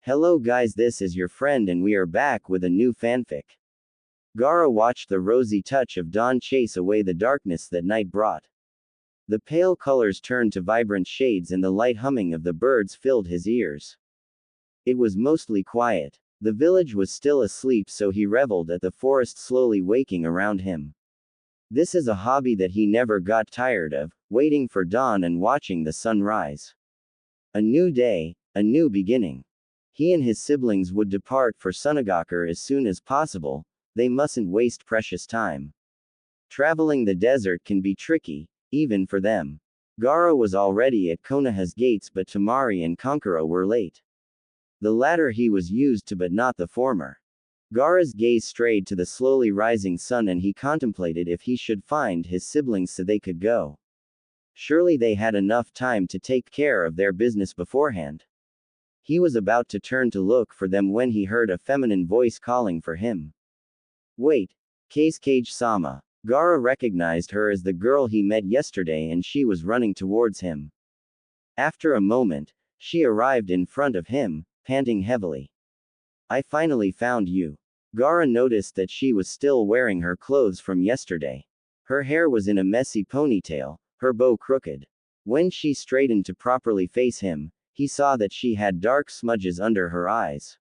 Hello guys, this is your friend and we are back with a new fanfic. Gaara watched the rosy touch of dawn chase away the darkness that night brought. The pale colors turned to vibrant shades and the light humming of the birds filled his ears. It was mostly quiet. The village was still asleep, so he reveled at the forest slowly waking around him. This is a hobby that he never got tired of, waiting for dawn and watching the sun rise. A new day, a new beginning. He and his siblings would depart for Sunagakure as soon as possible. They mustn't waste precious time. Traveling the desert can be tricky, even for them. Gaara was already at Konoha's gates, but Temari and Kankuro were late. The latter he was used to, but not the former. Gaara's gaze strayed to the slowly rising sun and he contemplated if he should find his siblings so they could go. Surely they had enough time to take care of their business beforehand. He was about to turn to look for them when he heard a feminine voice calling for him. Wait, Kage-sama. Gaara recognized her as the girl he met yesterday and she was running towards him. After a moment, she arrived in front of him, panting heavily. I finally found you. Gaara noticed that she was still wearing her clothes from yesterday. Her hair was in a messy ponytail, her bow crooked. When she straightened to properly face him, he saw that she had dark smudges under her eyes.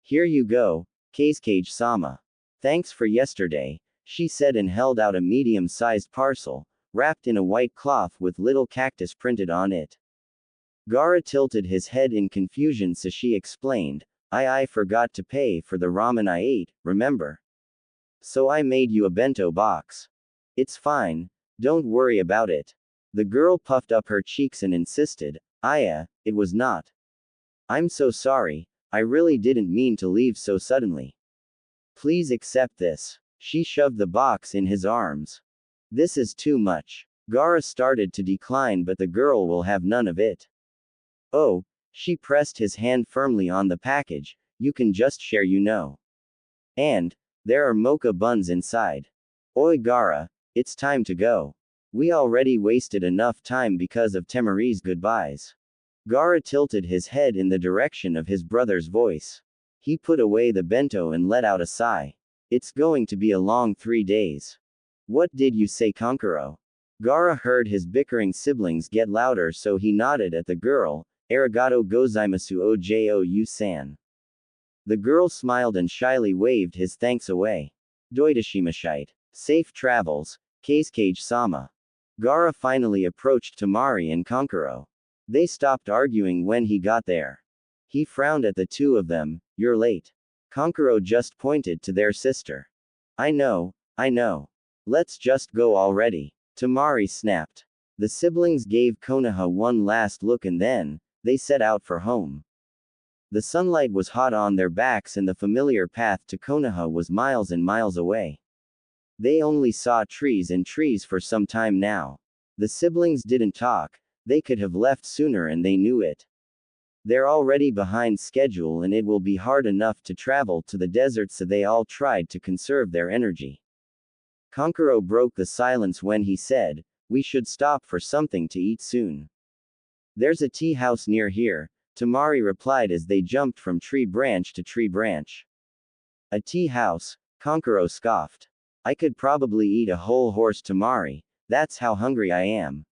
Here you go, Kage-sama. Thanks for yesterday, she said and held out a medium-sized parcel, wrapped in a white cloth with little cactus printed on it. Gaara tilted his head in confusion, so she explained, I forgot to pay for the ramen I ate, remember? So I made you a bento box. It's fine, don't worry about it. The girl puffed up her cheeks and insisted, it was not. I'm so sorry, I really didn't mean to leave so suddenly. Please accept this. She shoved the box in his arms. This is too much. Gaara started to decline, but the girl will have none of it. Oh, she pressed his hand firmly on the package, you can just share, you know. And, there are mocha buns inside. Oi Gaara, it's time to go. We already wasted enough time because of Temari's goodbyes. Gaara tilted his head in the direction of his brother's voice. He put away the bento and let out a sigh. It's going to be a long 3 days. What did you say, Kankuro? Gaara heard his bickering siblings get louder, so he nodded at the girl. Arigato gozaimasu ojo-san. The girl smiled and shyly waved his thanks away. Doitashimashite. Safe travels, Kage-sama. Gaara finally approached Temari and Kankuro. They stopped arguing when he got there. He frowned at the two of them. You're late. Kankuro just pointed to their sister. I know. Let's just go already. Temari snapped. The siblings gave Konoha one last look and then, they set out for home. The sunlight was hot on their backs and the familiar path to Konoha was miles and miles away. They only saw trees and trees for some time now. The siblings didn't talk, they could have left sooner and they knew it. They're already behind schedule and it will be hard enough to travel to the desert, so they all tried to conserve their energy. Kankuro broke the silence when he said, we should stop for something to eat soon. There's a tea house near here, Temari replied as they jumped from tree branch to tree branch. A tea house, Kankuro scoffed. I could probably eat a whole horse, Temari, that's how hungry I am.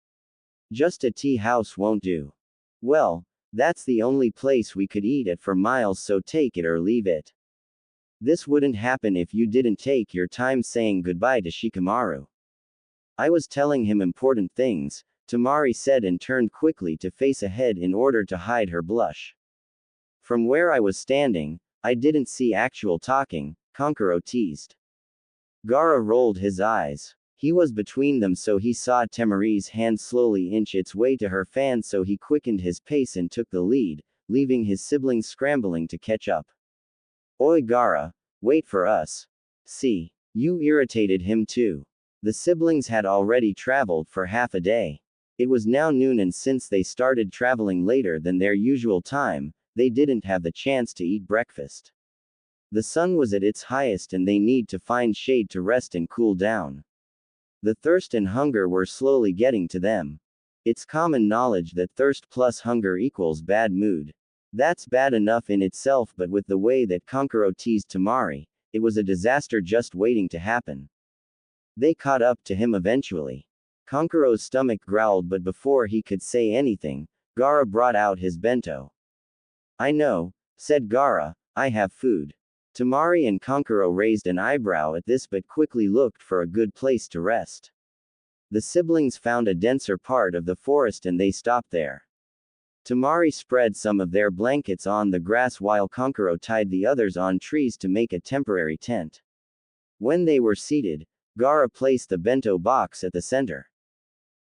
Just a tea house won't do. Well, that's the only place we could eat at for miles, so take it or leave it. This wouldn't happen if you didn't take your time saying goodbye to Shikamaru. I was telling him important things, Temari said and turned quickly to face ahead in order to hide her blush. From where I was standing, I didn't see actual talking, Kankuro teased. Gaara rolled his eyes. He was between them, so he saw Temari's hand slowly inch its way to her fan, so he quickened his pace and took the lead, leaving his siblings scrambling to catch up. Oi Gaara, wait for us. See, you irritated him too. The siblings had already traveled for half a day. It was now noon, and since they started traveling later than their usual time, they didn't have the chance to eat breakfast. The sun was at its highest and they need to find shade to rest and cool down. The thirst and hunger were slowly getting to them. It's common knowledge that thirst plus hunger equals bad mood. That's bad enough in itself, but with the way that Kankuro teased Tamari, it was a disaster just waiting to happen. They caught up to him eventually. Kankuro's stomach growled, but before he could say anything, Gaara brought out his bento. I know, said Gaara, I have food. Tamari and Kankuro raised an eyebrow at this but quickly looked for a good place to rest. The siblings found a denser part of the forest and they stopped there. Tamari spread some of their blankets on the grass while Kankuro tied the others on trees to make a temporary tent. When they were seated, Gaara placed the bento box at the center.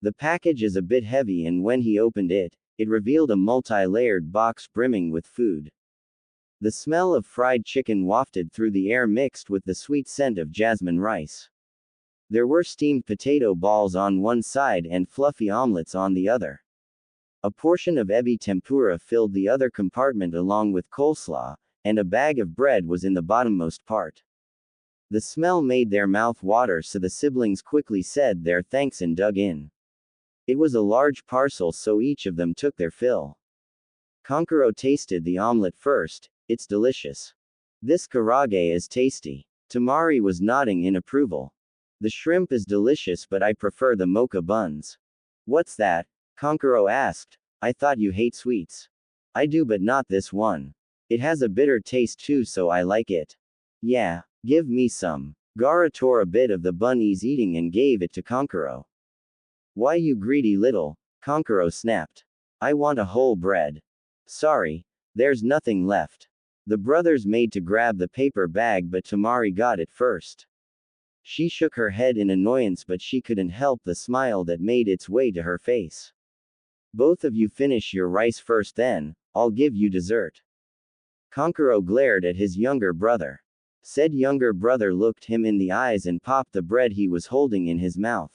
The package is a bit heavy and when he opened it, it revealed a multi-layered box brimming with food. The smell of fried chicken wafted through the air mixed with the sweet scent of jasmine rice. There were steamed potato balls on one side and fluffy omelets on the other. A portion of ebi tempura filled the other compartment along with coleslaw, and a bag of bread was in the bottommost part. The smell made their mouth water, so the siblings quickly said their thanks and dug in. It was a large parcel, so each of them took their fill. Kankuro tasted the omelet first. It's delicious. This karage is tasty. Tamari was nodding in approval. The shrimp is delicious, but I prefer the mocha buns. What's that? Kankuro asked. I thought you hate sweets. I do, but not this one. It has a bitter taste too, so I like it. Yeah, give me some. Gaara tore a bit of the bun he's eating and gave it to Kankuro. Why, you greedy little, Kankuro snapped. I want a whole bread. Sorry, there's nothing left. The brothers made to grab the paper bag, but Tamari got it first. She shook her head in annoyance, but she couldn't help the smile that made its way to her face. Both of you finish your rice first, then I'll give you dessert. Kankuro glared at his younger brother. Said younger brother looked him in the eyes and popped the bread he was holding in his mouth.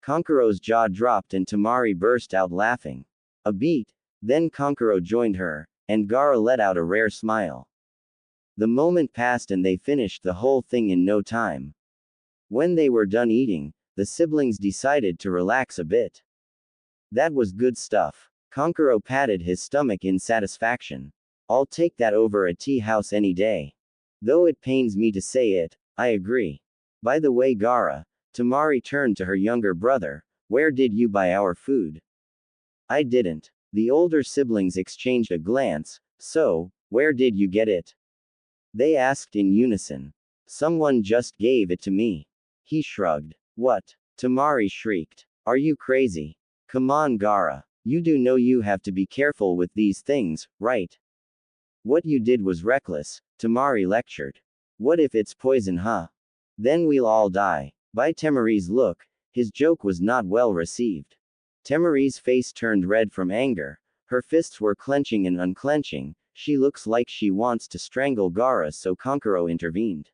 Kankuro's jaw dropped and Tamari burst out laughing. A beat, then Kankuro joined her, and Gaara let out a rare smile. The moment passed and they finished the whole thing in no time. When they were done eating, the siblings decided to relax a bit. That was good stuff. Kankuro patted his stomach in satisfaction. I'll take that over a tea house any day. Though it pains me to say it, I agree. By the way, Gaara, Tamari turned to her younger brother, where did you buy our food? I didn't. The older siblings exchanged a glance. So, where did you get it? They asked in unison. Someone just gave it to me. He shrugged. What? Tamari shrieked. Are you crazy? Come on, Gaara. You do know you have to be careful with these things, right? What you did was reckless, Tamari lectured. What if it's poison, huh? Then we'll all die. By Tamari's look, his joke was not well received. Tamari's face turned red from anger. Her fists were clenching and unclenching. She looks like she wants to strangle Gaara, so Kankuro intervened.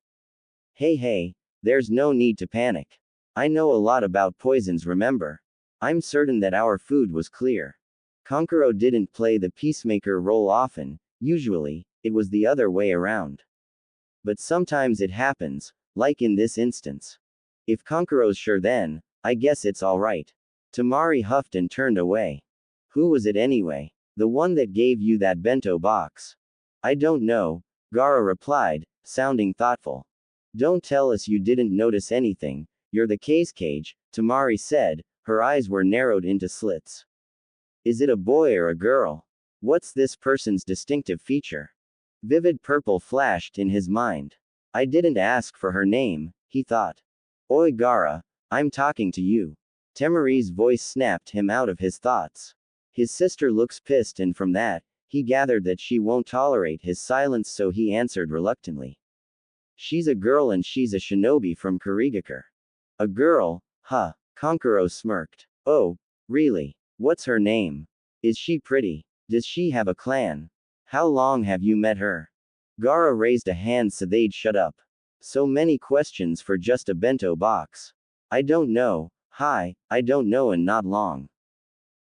Hey, there's no need to panic. I know a lot about poisons, remember? I'm certain that our food was clear. Kankuro didn't play the peacemaker role often. Usually, it was the other way around. But sometimes it happens, like in this instance. If Kankuro's sure, then I guess it's alright. Tamari huffed and turned away. Who was it anyway? The one that gave you that bento box? I don't know, Gaara replied, sounding thoughtful. Don't tell us you didn't notice anything. You're the cage, Tamari said, her eyes were narrowed into slits. Is it a boy or a girl? What's this person's distinctive feature? Vivid purple flashed in his mind. I didn't ask for her name, he thought. Oi Gaara, I'm talking to you. Tamari's voice snapped him out of his thoughts. His sister looks pissed, and from that, he gathered that she won't tolerate his silence, so he answered reluctantly. She's a girl and she's a shinobi from Kurigakure. A girl, huh? Kankuro smirked. Oh, really? What's her name? Is she pretty? Does she have a clan? How long have you met her? Gaara raised a hand so they'd shut up. So many questions for just a bento box. I don't know. Hi, I don't know, and not long.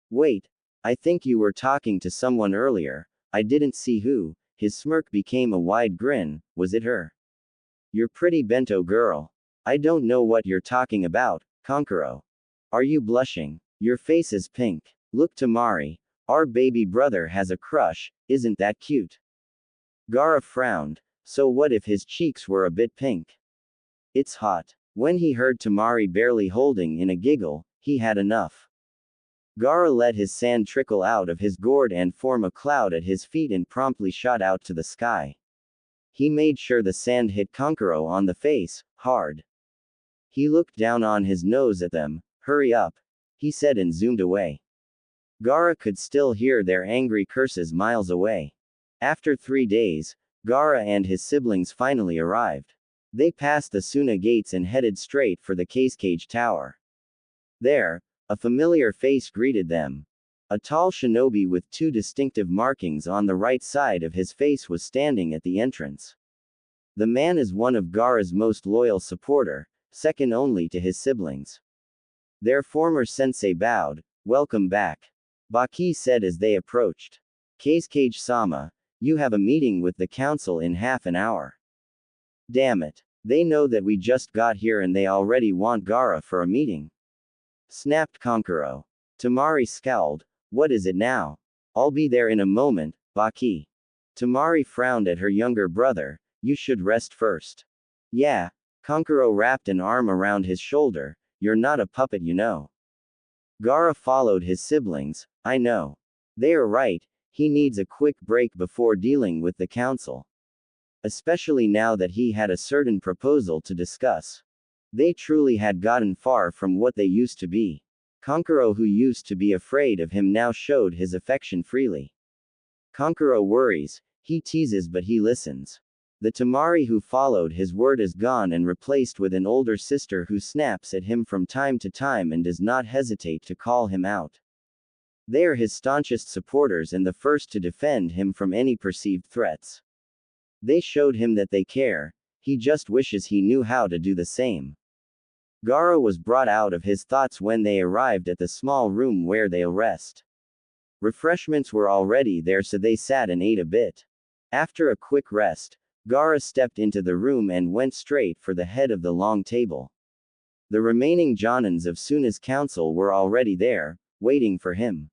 Wait, I think you were talking to someone earlier. I didn't see who. His smirk became a wide grin. Was it her? Your pretty bento girl. I don't know what you're talking about, Kankuro. Are you blushing? Your face is pink. Look, Tamari. Our baby brother has a crush, isn't that cute? Gaara frowned. So what if his cheeks were a bit pink? It's hot. When he heard Tamari barely holding in a giggle, he had enough. Gaara let his sand trickle out of his gourd and form a cloud at his feet and promptly shot out to the sky. He made sure the sand hit Kankuro on the face, hard. He looked down on his nose at them. Hurry up, he said and zoomed away. Gaara could still hear their angry curses miles away. After 3 days, Gaara and his siblings finally arrived. They passed the Suna gates and headed straight for the Cage Tower. There, a familiar face greeted them. A tall shinobi with 2 distinctive markings on the right side of his face was standing at the entrance. The man is one of Gaara's most loyal supporter, second only to his siblings. Their former sensei bowed. Welcome back, Baki said as they approached. Cage-sama, you have a meeting with the council in half an hour. Damn it. They know that we just got here and they already want Gaara for a meeting. Snapped Kankuro. Tamari scowled. What is it now? I'll be there in a moment, Baki. Tamari frowned at her younger brother. You should rest first. Yeah. Kankuro wrapped an arm around his shoulder. You're not a puppet, you know. Gaara followed his siblings. I know. They are right. He needs a quick break before dealing with the council. Especially now that he had a certain proposal to discuss. They truly had gotten far from what they used to be. Kankuro, who used to be afraid of him, now showed his affection freely. Kankuro worries, he teases but he listens. The Tamari who followed his word is gone and replaced with an older sister who snaps at him from time to time and does not hesitate to call him out. They are his staunchest supporters and the first to defend him from any perceived threats. They showed him that they care, he just wishes he knew how to do the same. Gaara was brought out of his thoughts when they arrived at the small room where they'll rest. Refreshments were already there, so they sat and ate a bit. After a quick rest, Gaara stepped into the room and went straight for the head of the long table. The remaining Jonins of Suna's council were already there, waiting for him.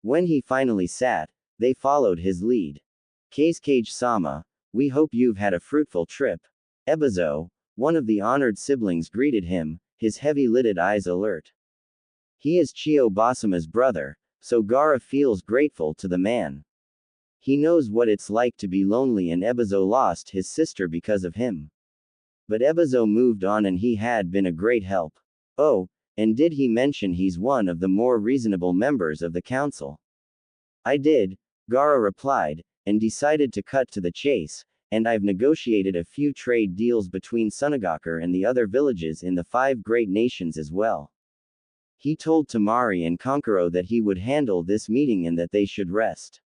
When he finally sat, they followed his lead. Cage-sama, we hope you've had a fruitful trip. Ebizo, one of the honored siblings, greeted him, his heavy-lidded eyes alert. He is Chio Basama's brother, so Gaara feels grateful to the man. He knows what it's like to be lonely and Ebizo lost his sister because of him. But Ebizo moved on and he had been a great help. Oh, and did he mention he's one of the more reasonable members of the council? I did, Gaara replied, and decided to cut to the chase, and I've negotiated a few trade deals between Sunagakur and the other villages in the 5 great nations as well. He told Tamari and Kankuro that he would handle this meeting and that they should rest.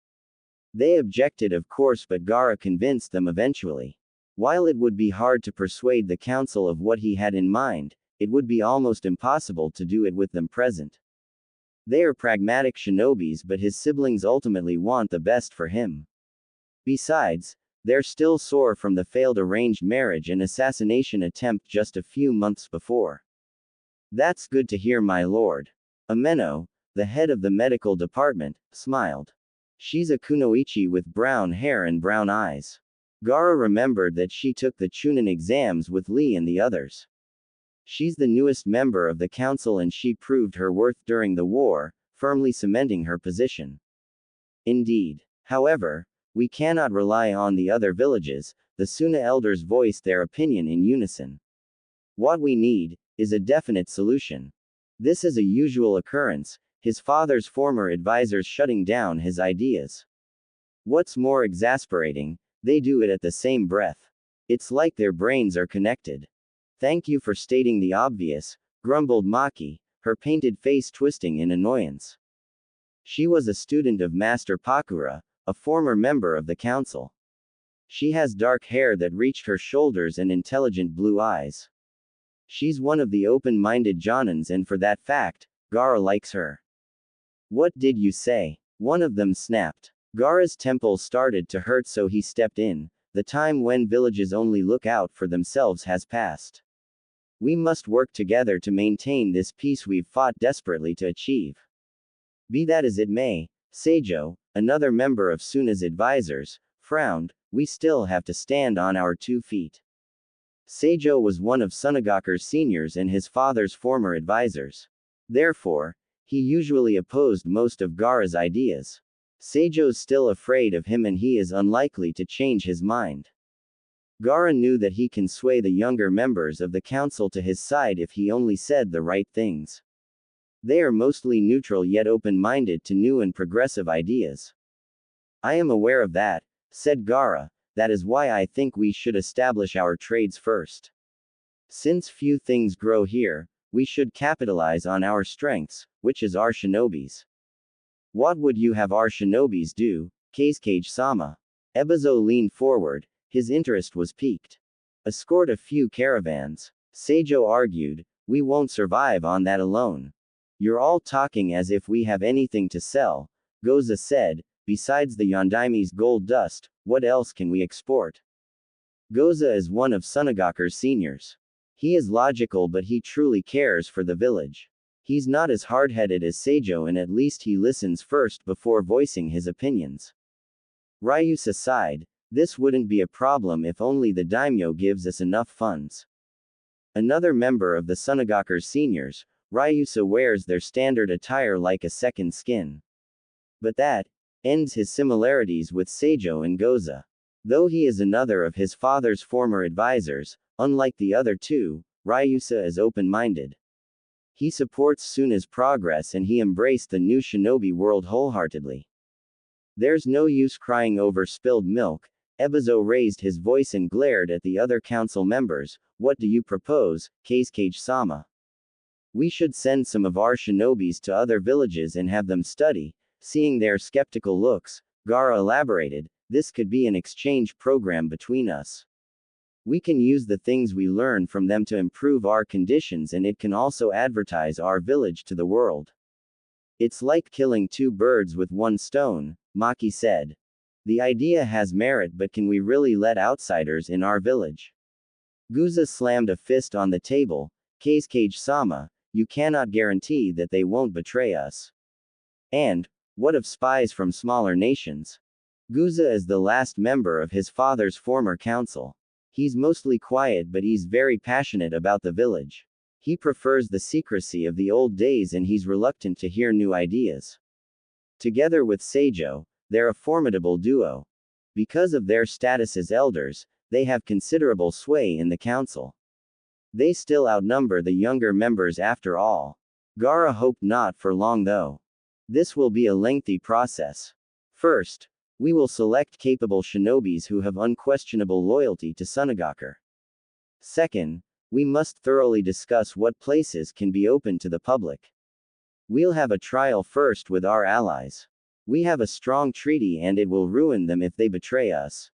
They objected, of course, but Gaara convinced them eventually. While it would be hard to persuade the council of what he had in mind, it would be almost impossible to do it with them present. They are pragmatic shinobis, but his siblings ultimately want the best for him. Besides, they're still sore from the failed arranged marriage and assassination attempt just a few months before. That's good to hear, my lord. Ameno, the head of the medical department, smiled. She's a kunoichi with brown hair and brown eyes. Gaara remembered that she took the Chunin exams with Lee and the others. She's the newest member of the council and she proved her worth during the war, firmly cementing her position. Indeed. However, we cannot rely on the other villages, the Suna elders voiced their opinion in unison. What we need is a definite solution. This is a usual occurrence, his father's former advisors shutting down his ideas. What's more exasperating, they do it at the same breath. It's like their brains are connected. Thank you for stating the obvious, grumbled Maki, her painted face twisting in annoyance. She was a student of Master Pakura, a former member of the council. She has dark hair that reached her shoulders and intelligent blue eyes. She's one of the open-minded Jonins, and for that fact, Gaara likes her. What did you say? One of them snapped. Gaara's temples started to hurt, so he stepped in. The time when villages only look out for themselves has passed. We must work together to maintain this peace we've fought desperately to achieve. Be that as it may, Seijo, another member of Suna's advisors, frowned. We still have to stand on our 2 feet. Seijo was one of Sunagaku's seniors and his father's former advisors. Therefore, he usually opposed most of Gaara's ideas. Seijo's still afraid of him and he is unlikely to change his mind. Gaara knew that he can sway the younger members of the council to his side if he only said the right things. They are mostly neutral yet open-minded to new and progressive ideas. I am aware of that, said Gaara. That is why I think we should establish our trades first. Since few things grow here, we should capitalize on our strengths, which is our shinobis. What would you have our shinobis do, Kazekage-sama? Ebizo leaned forward, his interest was piqued. Escort a few caravans. Seijo argued, we won't survive on that alone. You're all talking as if we have anything to sell, Goza said. Besides the Yondaime's gold dust, what else can we export? Goza is one of Sunagaku's seniors. He is logical but he truly cares for the village. He's not as hard-headed as Seijo and at least he listens first before voicing his opinions. Ryusa sighed, this wouldn't be a problem if only the daimyo gives us enough funds. Another member of the Sunagaku's seniors, Ryusa wears their standard attire like a second skin. But that ends his similarities with Seijo and Goza. Though he is another of his father's former advisors, unlike the other two, Ryusa is open-minded. He supports Suna's progress and he embraced the new shinobi world wholeheartedly. There's no use crying over spilled milk. Ebizo raised his voice and glared at the other council members. What do you propose, Kazekage-sama? We should send some of our shinobis to other villages and have them study. Seeing their skeptical looks, Gaara elaborated, this could be an exchange program between us. We can use the things we learn from them to improve our conditions and it can also advertise our village to the world. It's like killing 2 birds with 1 stone, Maki said. The idea has merit but can we really let outsiders in our village? Guza slammed a fist on the table, Kazekage-sama, you cannot guarantee that they won't betray us. And, what of spies from smaller nations? Guza is the last member of his father's former council. He's mostly quiet but he's very passionate about the village. He prefers the secrecy of the old days and he's reluctant to hear new ideas. Together with Seijo, they're a formidable duo. Because of their status as elders, they have considerable sway in the council. They still outnumber the younger members after all. Gaara hoped not for long though. This will be a lengthy process. First, we will select capable shinobis who have unquestionable loyalty to Sunagaku. Second, we must thoroughly discuss what places can be open to the public. We'll have a trial first with our allies. We have a strong treaty and it will ruin them if they betray us.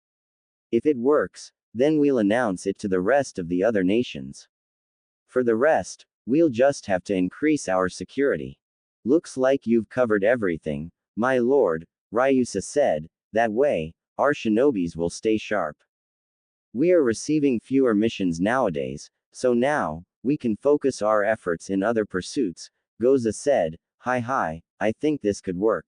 If it works, then we'll announce it to the rest of the other nations. For the rest, we'll just have to increase our security. Looks like you've covered everything, my lord, Ryusa said. That way, our shinobis will stay sharp. We are receiving fewer missions nowadays, so now, we can focus our efforts in other pursuits, Goza said. Hi, I think this could work.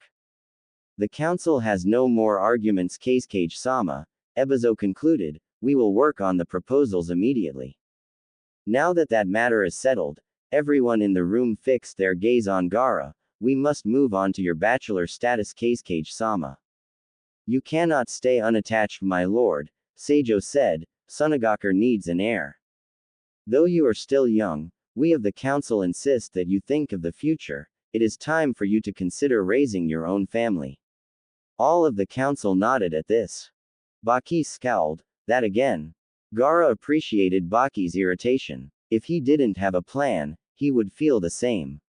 The council has no more arguments, Kazekage-sama, Ebizo concluded, we will work on the proposals immediately. Now that that matter is settled, everyone in the room fixed their gaze on Gaara. We must move on to your bachelor status, Kazekage-sama. You cannot stay unattached, my lord, Seijo said. Sunagaku needs an heir. Though you are still young, we of the council insist that you think of the future. It is time for you to consider raising your own family. All of the council nodded at this. Baki scowled. That again. Gaara appreciated Baki's irritation. If he didn't have a plan, he would feel the same.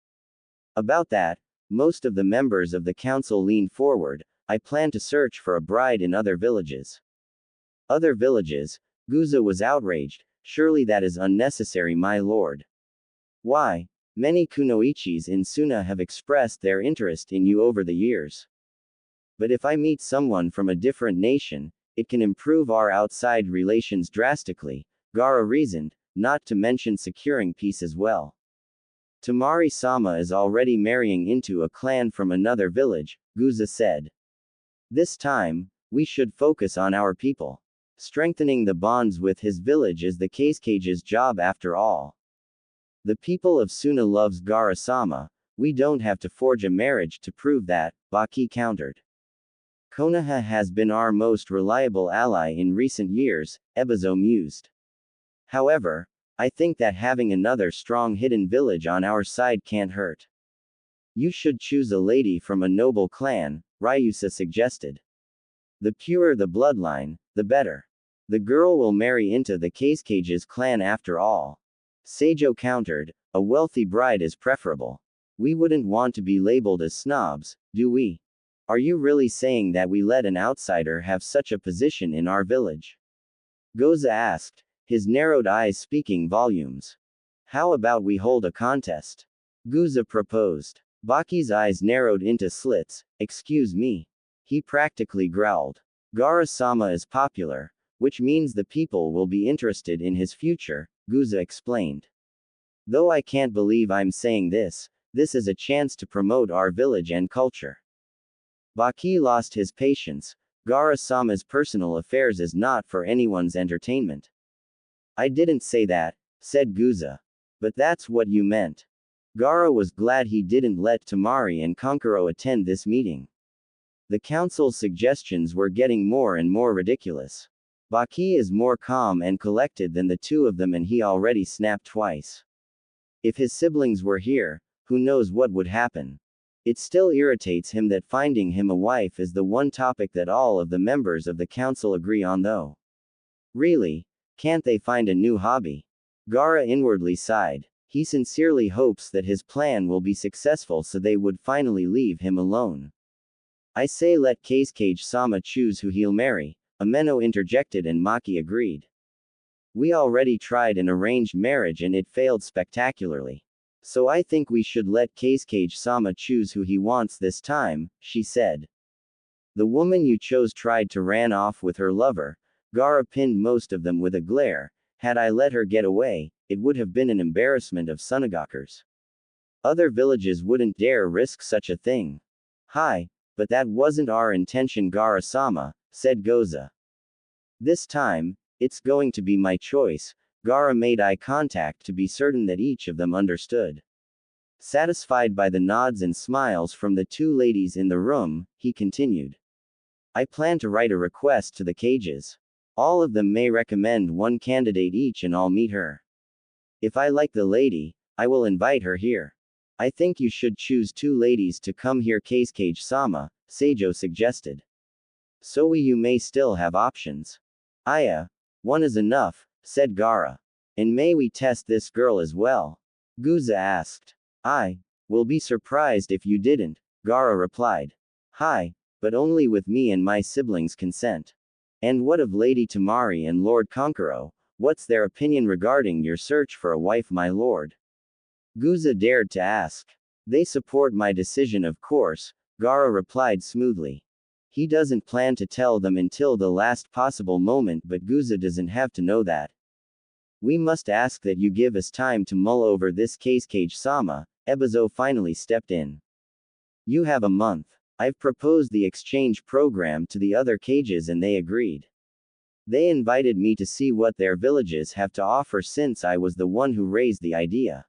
About that, most of the members of the council leaned forward. I plan to search for a bride in other villages. Other villages? Guza was outraged. Surely that is unnecessary, my lord. Why? Many kunoichis in Suna have expressed their interest in you over the years. But if I meet someone from a different nation, it can improve our outside relations drastically, Gaara reasoned, not to mention securing peace as well. Tamari-sama is already marrying into a clan from another village, Guza said. This time, we should focus on our people. Strengthening the bonds with his village is the Kazecage's job after all. The people of Suna loves Gaara-sama, we don't have to forge a marriage to prove that, Baki countered. Konoha has been our most reliable ally in recent years, Ebizo mused. However, I think that having another strong hidden village on our side can't hurt. You should choose a lady from a noble clan, Ryusa suggested. The purer the bloodline, the better. The girl will marry into the Kazecage's clan after all. Seijo countered, a wealthy bride is preferable. We wouldn't want to be labeled as snobs, do we? Are you really saying that we let an outsider have such a position in our village? Goza asked, his narrowed eyes speaking volumes. How about we hold a contest? Guza proposed. Baki's eyes narrowed into slits. Excuse me. He practically growled. Gaara-sama is popular, which means the people will be interested in his future, Guza explained. Though I can't believe I'm saying this, this is a chance to promote our village and culture. Baki lost his patience. Gaara-sama's personal affairs is not for anyone's entertainment. I didn't say that, said Guza. But that's what you meant. Gaara was glad he didn't let Tamari and Kankuro attend this meeting. The council's suggestions were getting more and more ridiculous. Baki is more calm and collected than the two of them, and he already snapped twice. If his siblings were here, who knows what would happen. It still irritates him that finding him a wife is the one topic that all of the members of the council agree on, though. Really, can't they find a new hobby? Gaara inwardly sighed. He sincerely hopes that his plan will be successful so they would finally leave him alone. I say let Kazekage-sama choose who he'll marry, Ameno interjected, and Maki agreed. We already tried an arranged marriage and it failed spectacularly. So I think we should let Kazekage-sama choose who he wants this time, she said. The woman you chose tried to ran off with her lover. Gaara pinned most of them with a glare. Had I let her get away, it would have been an embarrassment of Sunagaku's. Other villages wouldn't dare risk such a thing. Hi, but that wasn't our intention, Gaara-sama, said Goza. This time, it's going to be my choice. Gaara made eye contact to be certain that each of them understood. Satisfied by the nods and smiles from the two ladies in the room, he continued. I plan to write a request to the cages. All of them may recommend one candidate each and I'll meet her. If I like the lady, I will invite her here. I think you should choose two ladies to come here, Kazekage-sama, Seijo suggested. So you may still have options. Aya, one is enough, said Gaara. And may we test this girl as well? Guza asked. I will be surprised if you didn't, Gaara replied. Hi, but only with me and my siblings' consent. And what of Lady Tamari and Lord Kankuro? What's their opinion regarding your search for a wife, my lord? Guza dared to ask. They support my decision, of course, Gaara replied smoothly. He doesn't plan to tell them until the last possible moment, but Guza doesn't have to know that. We must ask that you give us time to mull over this case, Kazekage-sama, Ebizo finally stepped in. You have a month. I've proposed the exchange program to the other cages and they agreed. They invited me to see what their villages have to offer since I was the one who raised the idea.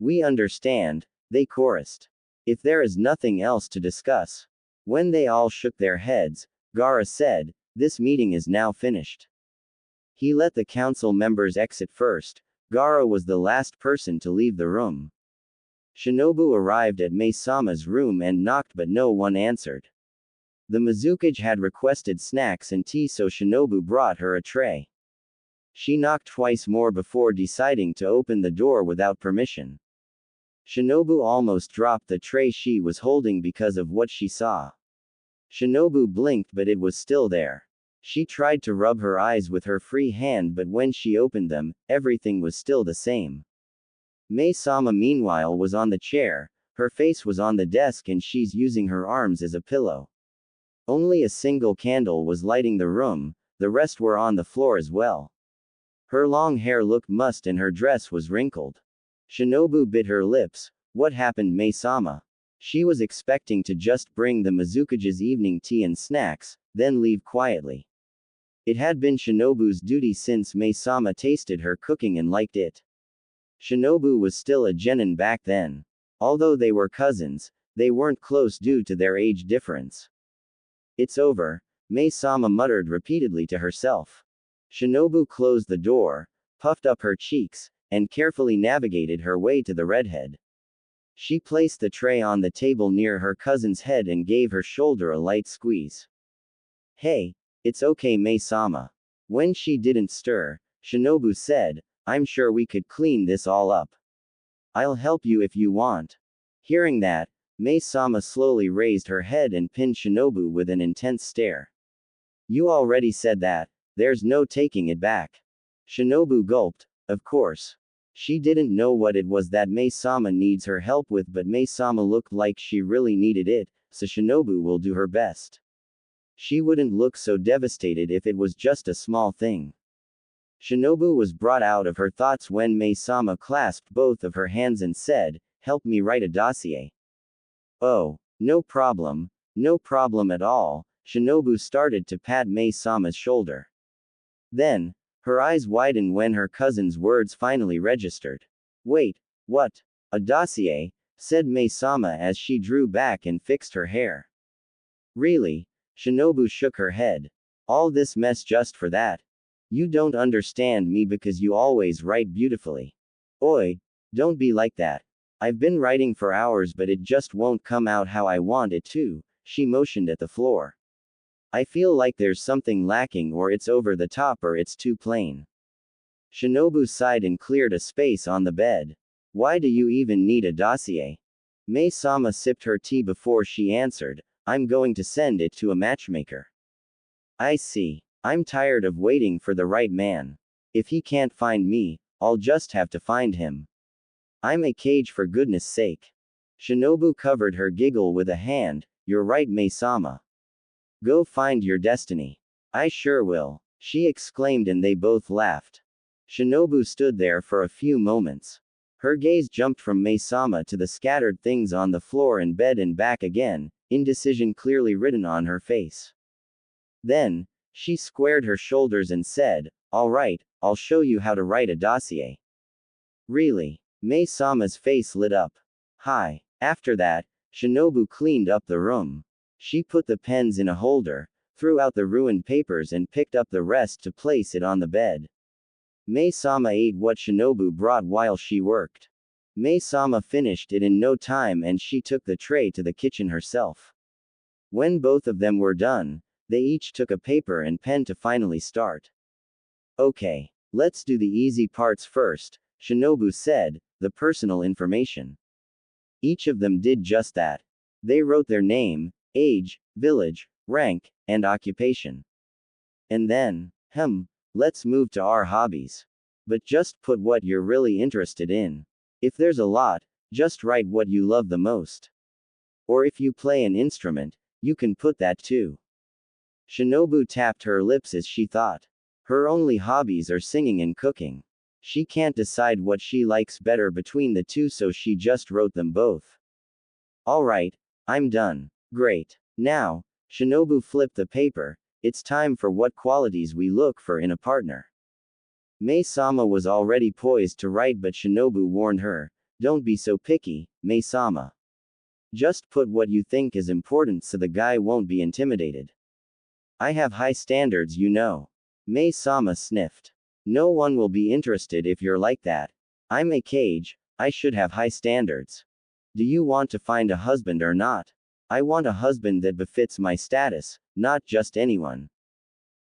We understand, they chorused. If there is nothing else to discuss. When they all shook their heads, Gaara said, this meeting is now finished. He let the council members exit first. Gaara was the last person to leave the room. Shinobu arrived at Mei-sama's room and knocked, but no one answered. The Mizukage had requested snacks and tea, so Shinobu brought her a tray. She knocked twice more before deciding to open the door without permission. Shinobu almost dropped the tray she was holding because of what she saw. Shinobu blinked, but it was still there. She tried to rub her eyes with her free hand, but when she opened them, everything was still the same. Mei-sama meanwhile was on the chair, her face was on the desk and she's using her arms as a pillow. Only a single candle was lighting the room, the rest were on the floor as well. Her long hair looked mussed and her dress was wrinkled. Shinobu bit her lips. What happened, Mei-sama? She was expecting to just bring the Mizukage's evening tea and snacks, then leave quietly. It had been Shinobu's duty since Mei-sama tasted her cooking and liked it. Shinobu was still a genin back then. Although they were cousins, they weren't close due to their age difference. It's over, Mei-sama muttered repeatedly to herself. Shinobu closed the door, puffed up her cheeks, and carefully navigated her way to the redhead. She placed the tray on the table near her cousin's head and gave her shoulder a light squeeze. Hey, it's okay, Mei-sama. When she didn't stir, Shinobu said, I'm sure we could clean this all up. I'll help you if you want. Hearing that, Mei-sama slowly raised her head and pinned Shinobu with an intense stare. You already said that, there's no taking it back. Shinobu gulped. Of course. She didn't know what it was that Mei-sama needs her help with, but Mei-sama looked like she really needed it, so Shinobu will do her best. She wouldn't look so devastated if it was just a small thing. Shinobu was brought out of her thoughts when Mei-sama clasped both of her hands and said, help me write a dossier. Oh, no problem at all. Shinobu started to pat Mei-sama's shoulder. Then, her eyes widened when her cousin's words finally registered. Wait, what? A dossier? Said Mei-sama as she drew back and fixed her hair. Really? Shinobu shook her head. All this mess just for that? You don't understand me because you always write beautifully. Oi, don't be like that. I've been writing for hours but it just won't come out how I want it to, she motioned at the floor. I feel like there's something lacking, or it's over the top, or it's too plain. Shinobu sighed and cleared a space on the bed. Why do you even need a dossier? Mei-sama sipped her tea before she answered, I'm going to send it to a matchmaker. I see. I'm tired of waiting for the right man. If he can't find me, I'll just have to find him. I'm a cage, for goodness sake. Shinobu covered her giggle with a hand. You're right, Mei-sama. Go find your destiny. I sure will, she exclaimed, and they both laughed. Shinobu stood there for a few moments. Her gaze jumped from Mei-sama to the scattered things on the floor and bed and back again, indecision clearly written on her face. Then, she squared her shoulders and said, all right, I'll show you how to write a dossier. Really? Mei-sama's face lit up. Hi. After that, Shinobu cleaned up the room. She put the pens in a holder, threw out the ruined papers and picked up the rest to place it on the bed. Mei-sama ate what Shinobu brought while she worked. Mei-sama finished it in no time and she took the tray to the kitchen herself. When both of them were done, they each took a paper and pen to finally start. Okay, let's do the easy parts first, Shinobu said, the personal information. Each of them did just that. They wrote their name, age, village, rank, and occupation. And then, let's move to our hobbies. But just put what you're really interested in. If there's a lot, just write what you love the most. Or if you play an instrument, you can put that too. Shinobu tapped her lips as she thought. Her only hobbies are singing and cooking. She can't decide what she likes better between the two, so she just wrote them both. Alright, I'm done. Great. Now, Shinobu flipped the paper. It's time for what qualities we look for in a partner. Mei-sama was already poised to write, but Shinobu warned her, don't be so picky, Mei-sama. Just put what you think is important so the guy won't be intimidated. I have high standards, you know. Mei-sama sniffed. No one will be interested if you're like that. I'm a cage, I should have high standards. Do you want to find a husband or not? I want a husband that befits my status, not just anyone.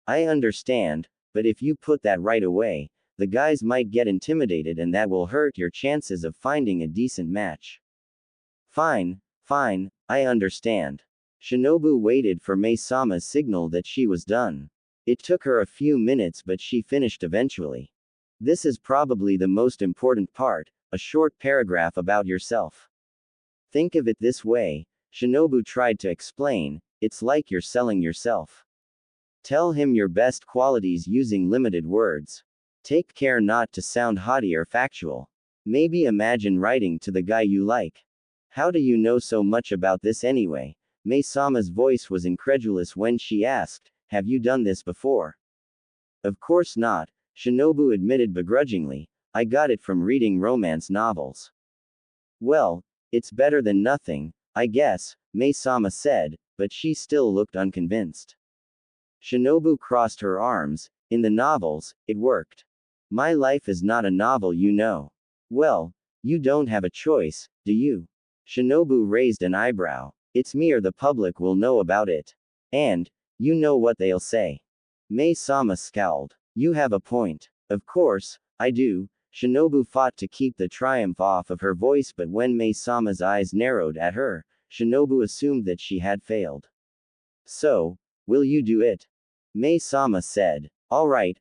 I understand, but if you put that right away, the guys might get intimidated and that will hurt your chances of finding a decent match. Fine, I understand. Shinobu waited for Mei-sama's signal that she was done. It took her a few minutes, but she finished eventually. This is probably the most important part, a short paragraph about yourself. Think of it this way, Shinobu tried to explain, it's like you're selling yourself. Tell him your best qualities using limited words. Take care not to sound haughty or factual. Maybe imagine writing to the guy you like. How do you know so much about this anyway? Mei-sama's voice was incredulous when she asked, have you done this before? Of course not, Shinobu admitted begrudgingly, I got it from reading romance novels. Well, it's better than nothing, I guess, Mei-sama said, but she still looked unconvinced. Shinobu crossed her arms, in the novels, it worked. My life is not a novel, you know. Well, you don't have a choice, do you? Shinobu raised an eyebrow. It's me or the public will know about it. And, you know what they'll say. Mei-sama scowled. You have a point. Of course, I do. Shinobu fought to keep the triumph off of her voice, but when Mei-sama's eyes narrowed at her, Shinobu assumed that she had failed. So, will you do it? Mei-sama said. All right,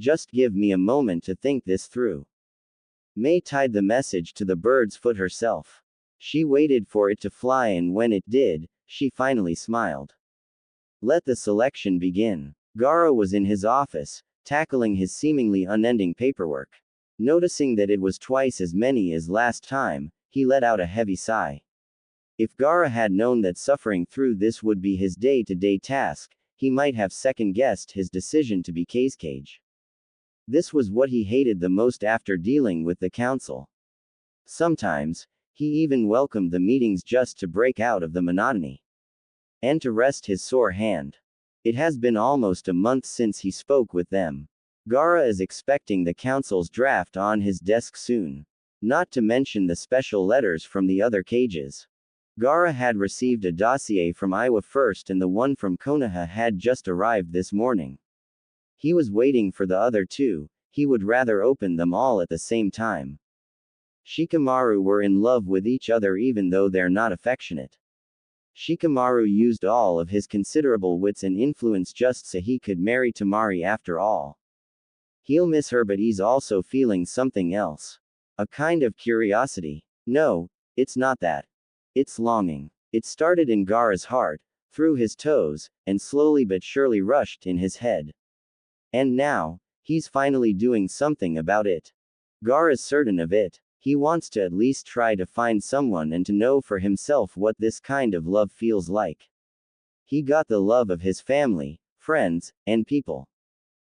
just give me a moment to think this through. Mei tied the message to the bird's foot herself. She waited for it to fly, and when it did, she finally smiled. Let the selection begin. Gaara was in his office, tackling his seemingly unending paperwork. Noticing that it was twice as many as last time, he let out a heavy sigh. If Gaara had known that suffering through this would be his day-to-day task, he might have second-guessed his decision to be Cage. This was what he hated the most after dealing with the council. Sometimes, he even welcomed the meetings just to break out of the monotony. And to rest his sore hand. It has been almost a month since he spoke with them. Gaara is expecting the council's draft on his desk soon. Not to mention the special letters from the other cages. Gaara had received a dossier from Iwa first, and the one from Konoha had just arrived this morning. He was waiting for the other two, he would rather open them all at the same time. Shikamaru were in love with each other even though they're not affectionate. Shikamaru used all of his considerable wits and influence just so he could marry Tamari after all. He'll miss her, but he's also feeling something else. A kind of curiosity. No, it's not that. It's longing. It started in Gaara's heart, through his toes, and slowly but surely rushed in his head. And now, he's finally doing something about it. Gaara's certain of it. He wants to at least try to find someone and to know for himself what this kind of love feels like. He got the love of his family, friends, and people.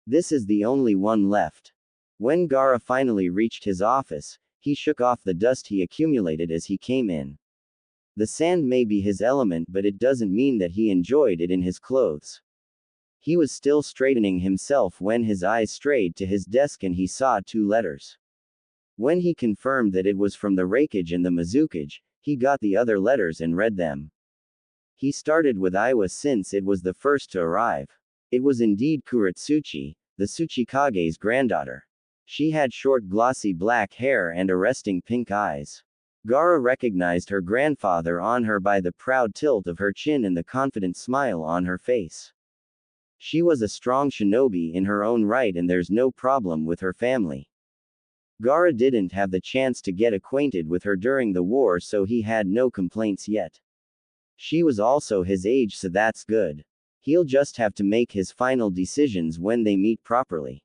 This is the only one left. When Gaara finally reached his office, he shook off the dust he accumulated as he came in. The sand may be his element, but it doesn't mean that he enjoyed it in his clothes. He was still straightening himself when his eyes strayed to his desk and he saw 2 letters. When he confirmed that it was from the Reikage and the Mizukage, he got the other letters and read them. He started with Iwa since it was the first to arrive. It was indeed Kuretsuchi, the Tsuchikage's granddaughter. She had short glossy black hair and arresting pink eyes. Gaara recognized her grandfather on her by the proud tilt of her chin and the confident smile on her face. She was a strong shinobi in her own right, and there's no problem with her family. Gaara didn't have the chance to get acquainted with her during the war, so he had no complaints yet. She was also his age, so that's good. He'll just have to make his final decisions when they meet properly.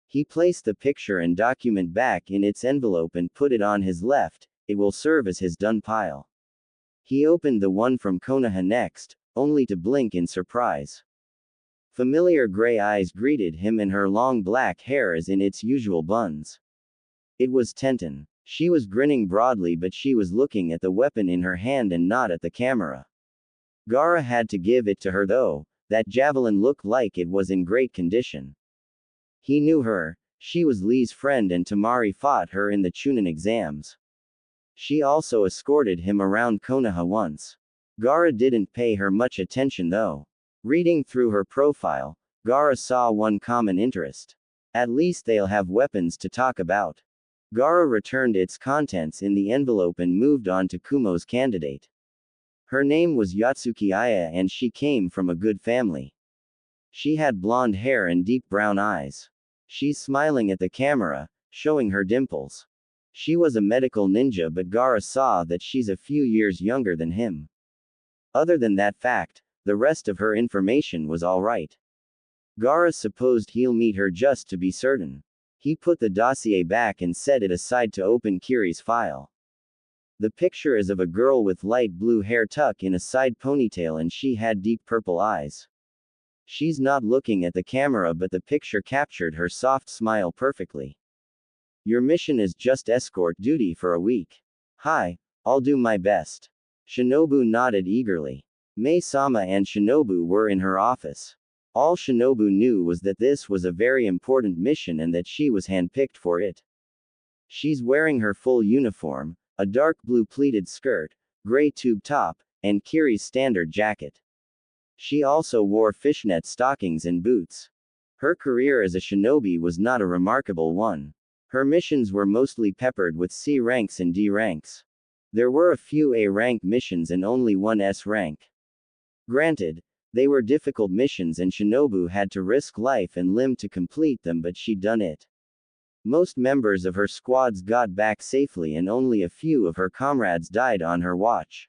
He placed the picture and document back in its envelope and put it on his left. It will serve as his done pile. He opened the one from Konoha next, only to blink in surprise. Familiar gray eyes greeted him, and her long black hair is in its usual buns. It was Tenten. She was grinning broadly, but she was looking at the weapon in her hand and not at the camera. Gaara had to give it to her though, that javelin looked like it was in great condition. He knew her, she was Lee's friend and Tamari fought her in the Chunin exams. She also escorted him around Konoha once. Gaara didn't pay her much attention though. Reading through her profile, Gaara saw one common interest. At least they'll have weapons to talk about. Gaara returned its contents in the envelope and moved on to Kumo's candidate. Her name was Yatsuki Aya and she came from a good family. She had blonde hair and deep brown eyes. She's smiling at the camera, showing her dimples. She was a medical ninja, but Gaara saw that she's a few years younger than him. Other than that fact, the rest of her information was alright. Gaara supposed he'll meet her just to be certain. He put the dossier back and set it aside to open Kiri's file. The picture is of a girl with light blue hair tucked in a side ponytail and she had deep purple eyes. She's not looking at the camera but the picture captured her soft smile perfectly. Your mission is just escort duty for a week. Hi, I'll do my best. Shinobu nodded eagerly. Mei-sama and Shinobu were in her office. All Shinobu knew was that this was a very important mission and that she was handpicked for it. She's wearing her full uniform, a dark blue pleated skirt, gray tube top, and Kiri's standard jacket. She also wore fishnet stockings and boots. Her career as a shinobi was not a remarkable one. Her missions were mostly peppered with C ranks and D ranks. There were a few A rank missions and only one S rank. Granted, they were difficult missions and Shinobu had to risk life and limb to complete them, but she'd done it. Most members of her squads got back safely and only a few of her comrades died on her watch.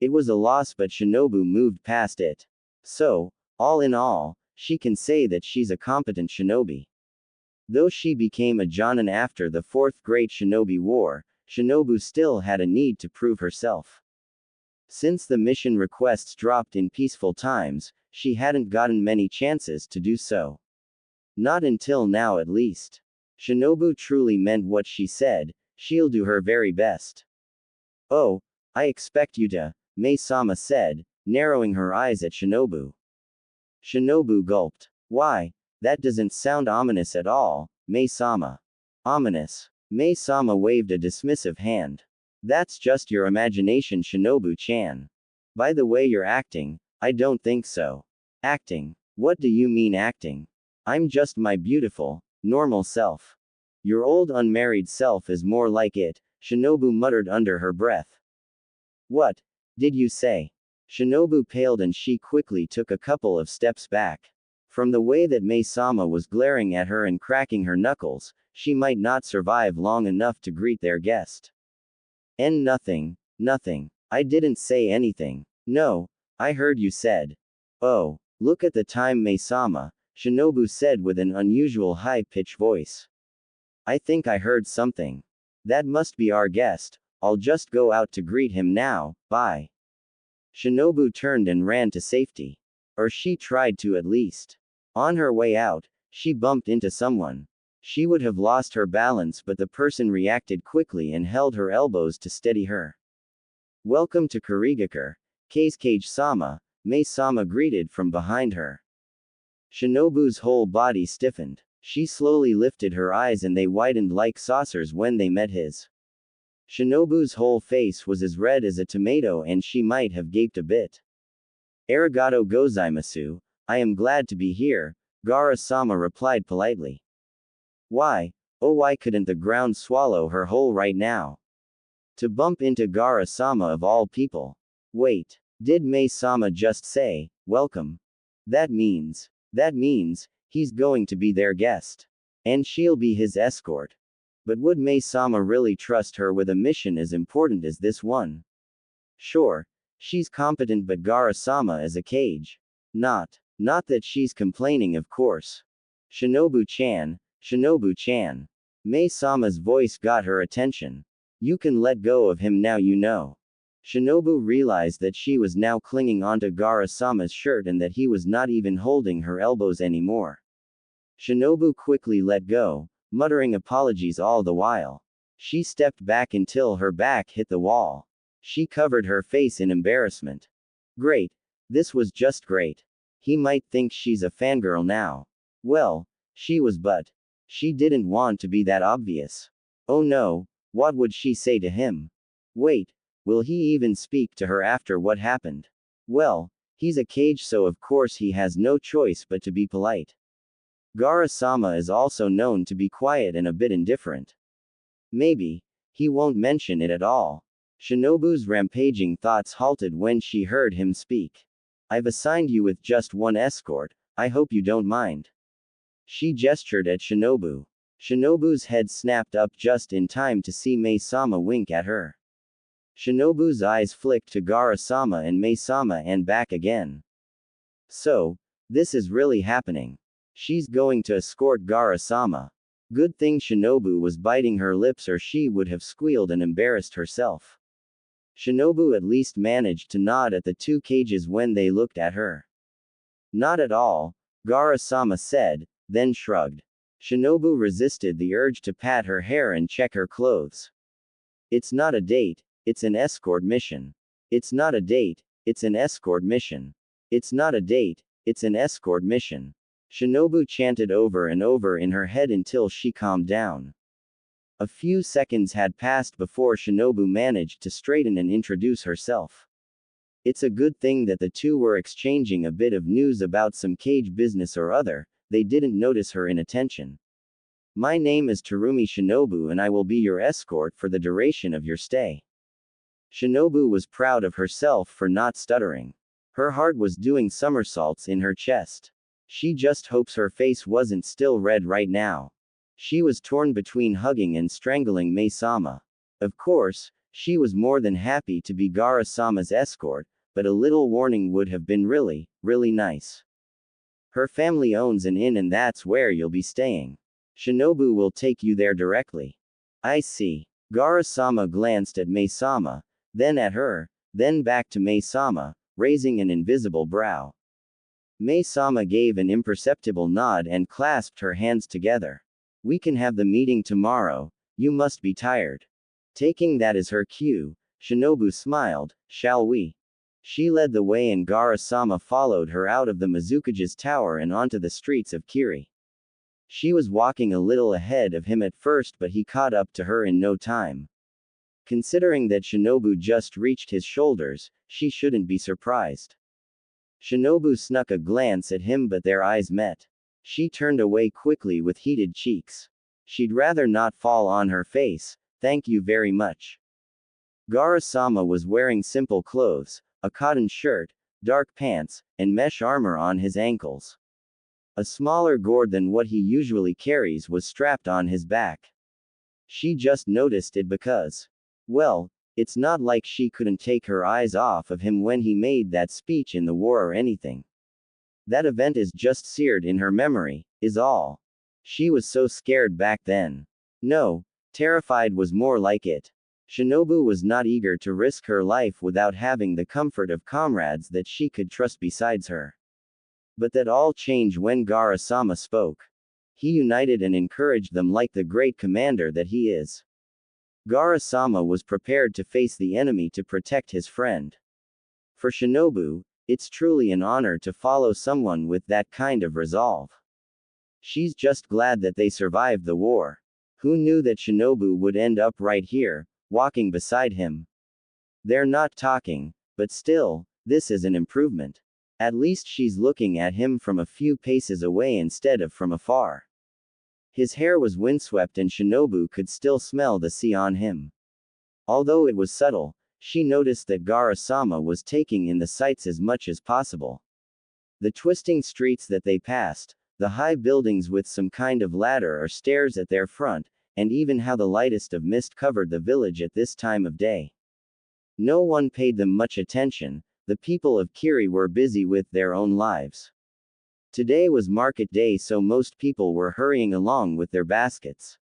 It was a loss but Shinobu moved past it. So, all in all, she can say that she's a competent shinobi. Though she became a jonin after the Fourth Great Shinobi War, Shinobu still had a need to prove herself. Since the mission requests dropped in peaceful times, she hadn't gotten many chances to do so. Not until now at least. Shinobu truly meant what she said, she'll do her very best. Oh, I expect you to, Mei-sama said, narrowing her eyes at Shinobu. Shinobu gulped. Why, that doesn't sound ominous at all, Mei-sama. Ominous. Mei-sama waved a dismissive hand. That's just your imagination, Shinobu-chan. By the way you're acting, I don't think so. Acting? What do you mean acting? I'm just my beautiful, normal self. Your old unmarried self is more like it, Shinobu muttered under her breath. What did you say? Shinobu paled and she quickly took a couple of steps back. From the way that Mei-sama was glaring at her and cracking her knuckles, she might not survive long enough to greet their guest. Nothing. I didn't say anything. No, I heard you said. Oh, look at the time, Mei-sama, Shinobu said with an unusual high-pitched voice. I think I heard something. That must be our guest. I'll just go out to greet him now, bye. Shinobu turned and ran to safety. Or she tried to at least. On her way out, she bumped into someone. She would have lost her balance but the person reacted quickly and held her elbows to steady her. Welcome to Kurigakure, Kazekage-sama, Mei-sama greeted from behind her. Shinobu's whole body stiffened. She slowly lifted her eyes and they widened like saucers when they met his. Shinobu's whole face was as red as a tomato and she might have gaped a bit. Arigato gozaimasu, I am glad to be here, Gaara-sama replied politely. Why, oh why couldn't the ground swallow her whole right now? To bump into Gaara-sama of all people. Wait, did Mei-sama just say, welcome? That means, he's going to be their guest. And she'll be his escort. But would Mei-sama really trust her with a mission as important as this one? Sure, she's competent but Gaara-sama is a cage. Not that she's complaining of course. Shinobu-chan. Mei-sama's voice got her attention. You can let go of him now you know. Shinobu realized that she was now clinging onto Gaara-sama's shirt and that he was not even holding her elbows anymore. Shinobu quickly let go, muttering apologies all the while. She stepped back until her back hit the wall. She covered her face in embarrassment. Great. This was just great. He might think she's a fangirl now. Well, she was but. She didn't want to be that obvious. Oh no, what would she say to him? Wait, will he even speak to her after what happened? Well, he's a cage so of course he has no choice but to be polite. Gaara-sama is also known to be quiet and a bit indifferent. Maybe, he won't mention it at all. Shinobu's rampaging thoughts halted when she heard him speak. I've assigned you with just one escort, I hope you don't mind. She gestured at Shinobu. Shinobu's head snapped up just in time to see Mei-sama wink at her. Shinobu's eyes flicked to Gaara-sama and Mei-sama and back again. So, this is really happening. She's going to escort Gaara-sama. Good thing Shinobu was biting her lips or she would have squealed and embarrassed herself. Shinobu at least managed to nod at the two cages when they looked at her. Not at all, Gaara-sama said, then shrugged. Shinobu resisted the urge to pat her hair and check her clothes. It's not a date, it's an escort mission. It's not a date, it's an escort mission. It's not a date, it's an escort mission. Shinobu chanted over and over in her head until she calmed down. A few seconds had passed before Shinobu managed to straighten and introduce herself. It's a good thing that the two were exchanging a bit of news about some cage business or other, they didn't notice her inattention. My name is Terumi Shinobu and I will be your escort for the duration of your stay. Shinobu was proud of herself for not stuttering. Her heart was doing somersaults in her chest. She just hopes her face wasn't still red right now. She was torn between hugging and strangling Mei-sama. Of course, she was more than happy to be Gaara-sama's escort, but a little warning would have been really, really nice. Her family owns an inn and that's where you'll be staying. Shinobu will take you there directly. I see. Gaara-sama glanced at Mei-sama, then at her, then back to Mei-sama, raising an invisible brow. Mei-sama gave an imperceptible nod and clasped her hands together. We can have the meeting tomorrow, you must be tired. Taking that as her cue, Shinobu smiled, shall we? She led the way and Gaara-sama followed her out of the Mizukage's tower and onto the streets of Kiri. She was walking a little ahead of him at first but he caught up to her in no time. Considering that Shinobu just reached his shoulders, she shouldn't be surprised. Shinobu snuck a glance at him but their eyes met. She turned away quickly with heated cheeks. She'd rather not fall on her face, thank you very much. Gaara-sama was wearing simple clothes, a cotton shirt, dark pants, and mesh armor on his ankles. A smaller gourd than what he usually carries was strapped on his back. She just noticed it because, well, it's not like she couldn't take her eyes off of him when he made that speech in the war or anything. That event is just seared in her memory, is all. She was so scared back then. No, terrified was more like it. Shinobu was not eager to risk her life without having the comfort of comrades that she could trust besides her. But that all changed when Gaara-sama spoke. He united and encouraged them like the great commander that he is. Gaara-sama was prepared to face the enemy to protect his friend. For Shinobu, it's truly an honor to follow someone with that kind of resolve. She's just glad that they survived the war. Who knew that Shinobu would end up right here, walking beside him? They're not talking, but still, this is an improvement. At least she's looking at him from a few paces away instead of from afar. His hair was windswept and Shinobu could still smell the sea on him. Although it was subtle, she noticed that Gaara-sama was taking in the sights as much as possible. The twisting streets that they passed, the high buildings with some kind of ladder or stairs at their front, and even how the lightest of mist covered the village at this time of day. No one paid them much attention, the people of Kiri were busy with their own lives. Today was market day so most people were hurrying along with their baskets.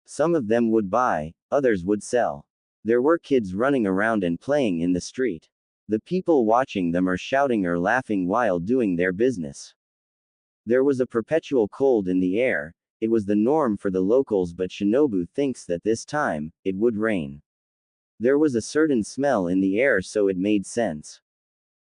Some of them would buy, others would sell. There were kids running around and playing in the street. The people watching them are shouting or laughing while doing their business. There was a perpetual cold in the air, it was the norm for the locals but Shinobu thinks that this time, it would rain. There was a certain smell in the air so it made sense.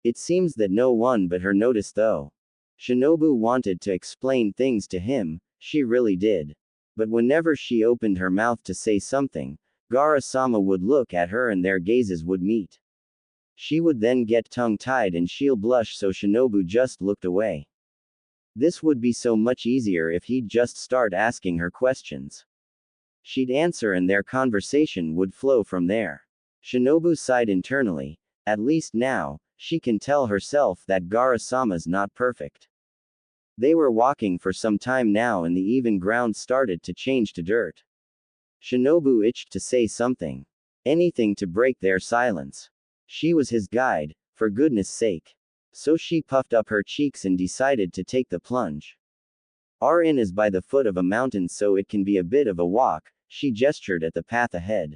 It seems that no one but her noticed though. Shinobu wanted to explain things to him, she really did. But whenever she opened her mouth to say something, Gaara-sama would look at her and their gazes would meet. She would then get tongue-tied and she'll blush so Shinobu just looked away. This would be so much easier if he'd just start asking her questions. She'd answer and their conversation would flow from there. Shinobu sighed internally, at least now, she can tell herself that Gaara-sama's not perfect. They were walking for some time now and the even ground started to change to dirt. Shinobu itched to say something. Anything to break their silence. She was his guide, for goodness sake. So she puffed up her cheeks and decided to take the plunge. Our inn is by the foot of a mountain, so it can be a bit of a walk. She gestured at the path ahead.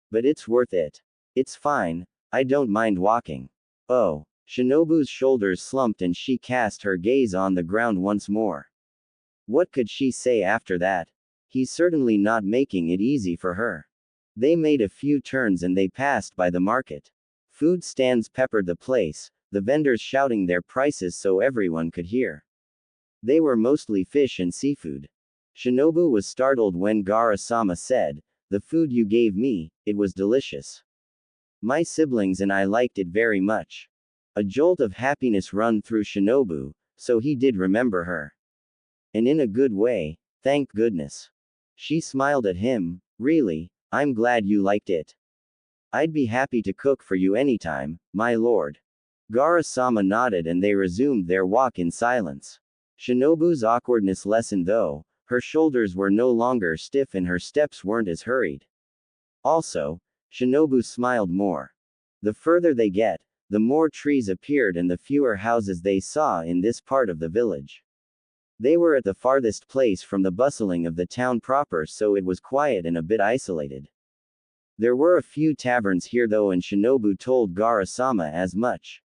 But it's worth it. It's fine, I don't mind walking. Oh. Shinobu's shoulders slumped and she cast her gaze on the ground once more. What could she say after that? He's certainly not making it easy for her. They made a few turns and they passed by the market. Food stands peppered the place, the vendors shouting their prices so everyone could hear. They were mostly fish and seafood. Shinobu was startled when Gaara-sama said, "The food you gave me, it was delicious. My siblings and I liked it very much." A jolt of happiness run through Shinobu, so he did remember her. And in a good way, thank goodness. She smiled at him. Really, I'm glad you liked it. I'd be happy to cook for you anytime, my lord. Gaara-sama nodded and they resumed their walk in silence. Shinobu's awkwardness lessened though, her shoulders were no longer stiff and her steps weren't as hurried. Also, Shinobu smiled more. The further they get, the more trees appeared and the fewer houses they saw in this part of the village. They were at the farthest place from the bustling of the town proper, so it was quiet and a bit isolated. There were a few taverns here though, and Shinobu told Gaara-sama as much.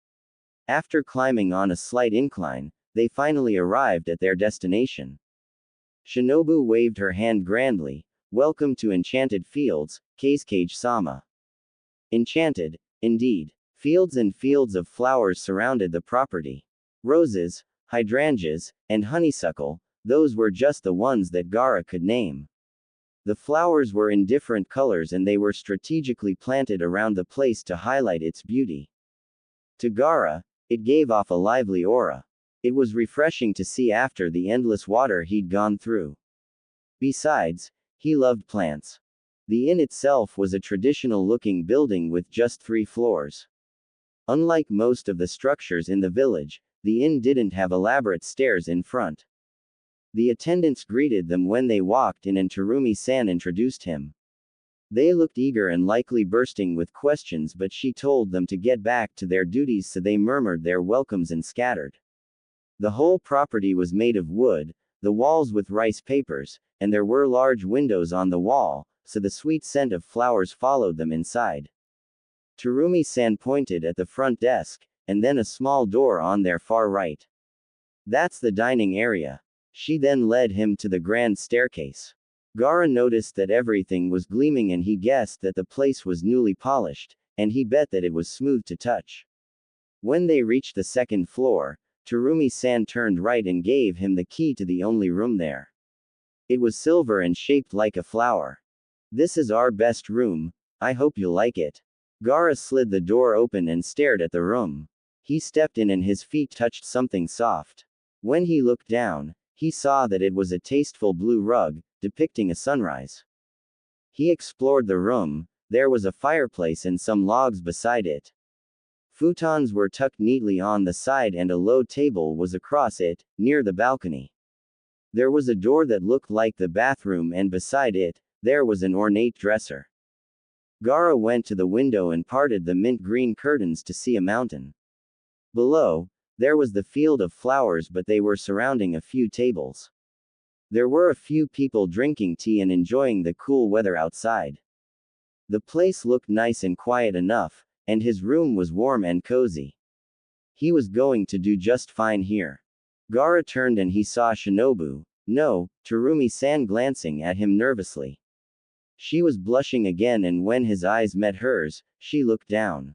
After climbing on a slight incline, they finally arrived at their destination. Shinobu waved her hand grandly. Welcome to Enchanted Fields, Kazekage-sama. Enchanted, indeed. Fields and fields of flowers surrounded the property. Roses, hydrangeas, and honeysuckle, those were just the ones that Gaara could name. The flowers were in different colors and they were strategically planted around the place to highlight its beauty. To Gaara, it gave off a lively aura. It was refreshing to see after the endless water he'd gone through. Besides, he loved plants. The inn itself was a traditional-looking building with just 3 floors. Unlike most of the structures in the village, the inn didn't have elaborate stairs in front. The attendants greeted them when they walked in and Terumi-san introduced him. They looked eager and likely bursting with questions, but she told them to get back to their duties, so they murmured their welcomes and scattered. The whole property was made of wood, the walls with rice papers, and there were large windows on the wall, so the sweet scent of flowers followed them inside. Terumi-san pointed at the front desk, and then a small door on their far right. That's the dining area. She then led him to the grand staircase. Gaara noticed that everything was gleaming and he guessed that the place was newly polished, and he bet that it was smooth to touch. When they reached the second floor, Terumi-san turned right and gave him the key to the only room there. It was silver and shaped like a flower. This is our best room, I hope you'll like it. Gaara slid the door open and stared at the room. He stepped in and his feet touched something soft. When he looked down, he saw that it was a tasteful blue rug, depicting a sunrise. He explored the room. There was a fireplace and some logs beside it. Futons were tucked neatly on the side and a low table was across it, near the balcony. There was a door that looked like the bathroom and beside it, there was an ornate dresser. Gaara went to the window and parted the mint green curtains to see a mountain. Below, there was the field of flowers, but they were surrounding a few tables. There were a few people drinking tea and enjoying the cool weather outside. The place looked nice and quiet enough, and his room was warm and cozy. He was going to do just fine here. Gaara turned and he saw Shinobu, no, Terumi-san glancing at him nervously. She was blushing again and when his eyes met hers, she looked down.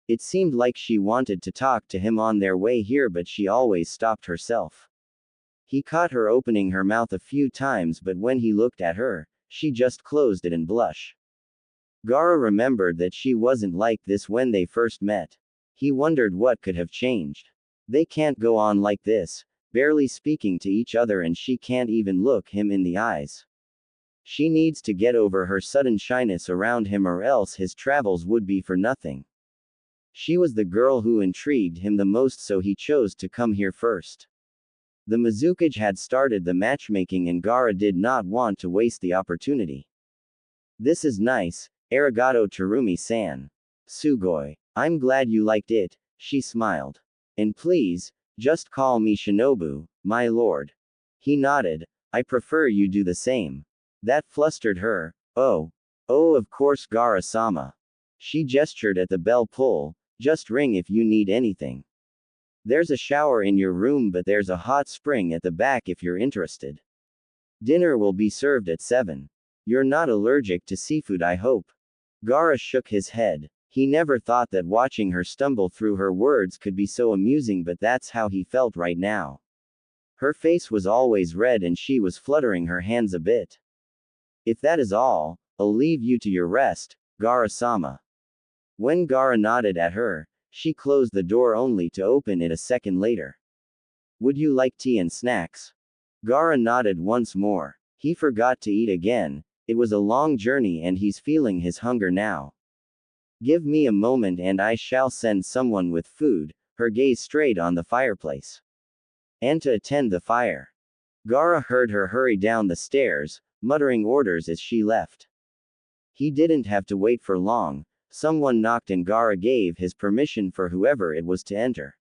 It seemed like she wanted to talk to him on their way here, but she always stopped herself. He caught her opening her mouth a few times, but when he looked at her, she just closed it and blushed. Gaara remembered that she wasn't like this when they first met. He wondered what could have changed. They can't go on like this, barely speaking to each other, and she can't even look him in the eyes. She needs to get over her sudden shyness around him or else his travels would be for nothing. She was the girl who intrigued him the most, so he chose to come here first. The Mizukage had started the matchmaking and Gaara did not want to waste the opportunity. This is nice, arigato Terumi-san. Sugoi. I'm glad you liked it, she smiled. And please, just call me Shinobu, my lord. He nodded. I prefer you do the same. That flustered her. Oh. Oh, of course, Gaara-sama. She gestured at the bell pull. Just ring if you need anything. There's a shower in your room, but there's a hot spring at the back if you're interested. Dinner will be served at 7. You're not allergic to seafood, I hope. Gaara shook his head. He never thought that watching her stumble through her words could be so amusing, but that's how he felt right now. Her face was always red and she was fluttering her hands a bit. If that is all, I'll leave you to your rest, Gaara-sama. When Gaara nodded at her, she closed the door only to open it a second later. Would you like tea and snacks? Gaara nodded once more. He forgot to eat again. It was a long journey and he's feeling his hunger now. Give me a moment and I shall send someone with food. Her gaze strayed on the fireplace. And to attend the fire. Gaara heard her hurry down the stairs, muttering orders as she left. He didn't have to wait for long. Someone knocked and Gaara gave his permission for whoever it was to enter.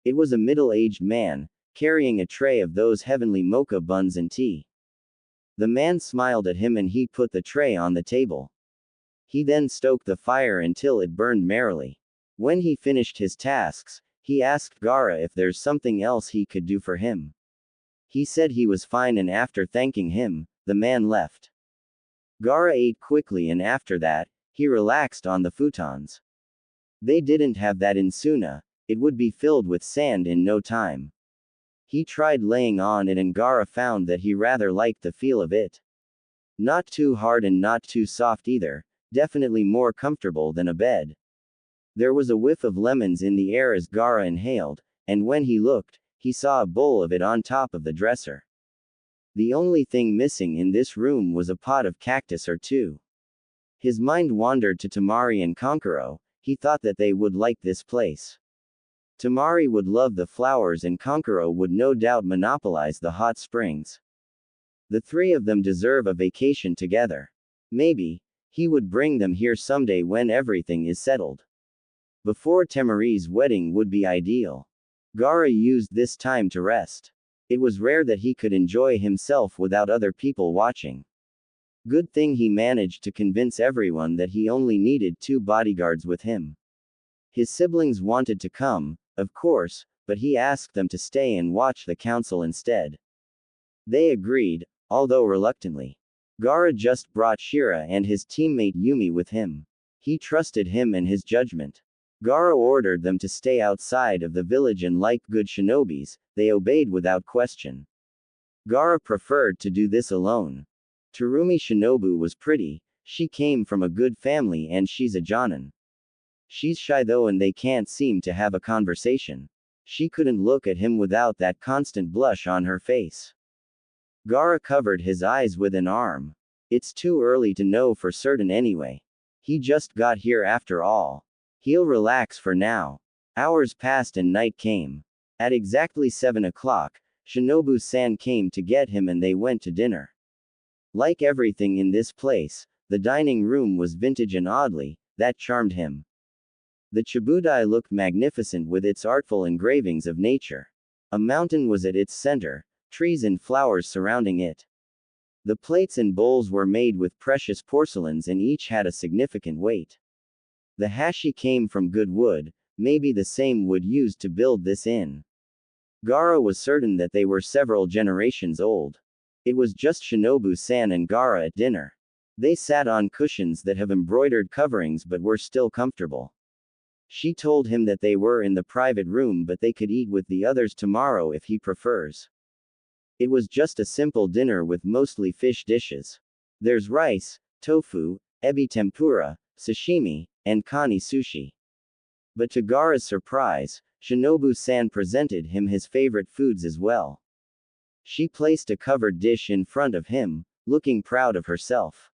It was a middle-aged man, carrying a tray of those heavenly mocha buns and tea. The man smiled at him and he put the tray on the table. He then stoked the fire until it burned merrily. When he finished his tasks, he asked Gaara if there's something else he could do for him. He said he was fine, and after thanking him, the man left. Gaara ate quickly and after that, he relaxed on the futons. They didn't have that in Suna. It would be filled with sand in no time. He tried laying on it and Gaara found that he rather liked the feel of it. Not too hard and not too soft either, definitely more comfortable than a bed. There was a whiff of lemons in the air as Gaara inhaled, and when he looked, he saw a bowl of it on top of the dresser. The only thing missing in this room was a pot of cactus or two. His mind wandered to Tamari and Konkoro. He thought that they would like this place. Tamari would love the flowers and Konkoro would no doubt monopolize the hot springs. The three of them deserve a vacation together. Maybe he would bring them here someday when everything is settled. Before Tamari's wedding would be ideal. Gaara used this time to rest. It was rare that he could enjoy himself without other people watching. Good thing he managed to convince everyone that he only needed 2 bodyguards with him. His siblings wanted to come, of course, but he asked them to stay and watch the council instead. They agreed, although reluctantly. Gaara just brought Shira and his teammate Yumi with him. He trusted him and his judgment. Gaara ordered them to stay outside of the village and like good shinobis, they obeyed without question. Gaara preferred to do this alone. Terumi Shinobu was pretty, she came from a good family and she's a Jonin. She's shy though and they can't seem to have a conversation. She couldn't look at him without that constant blush on her face. Gaara covered his eyes with an arm. It's too early to know for certain anyway. He just got here after all. He'll relax for now. Hours passed and night came. At exactly 7 o'clock, Shinobu-san came to get him and they went to dinner. Like everything in this place, the dining room was vintage and oddly, that charmed him. The Chibudai looked magnificent with its artful engravings of nature. A mountain was at its center, trees and flowers surrounding it. The plates and bowls were made with precious porcelains and each had a significant weight. The hashi came from good wood, maybe the same wood used to build this inn. Gaara was certain that they were several generations old. It was just Shinobu-san and Gaara at dinner. They sat on cushions that have embroidered coverings but were still comfortable. She told him that they were in the private room but they could eat with the others tomorrow if he prefers. It was just a simple dinner with mostly fish dishes. There's rice, tofu, ebi tempura, sashimi, and kani sushi. But to Gaara's surprise, Shinobu-san presented him his favorite foods as well. She placed a covered dish in front of him, looking proud of herself.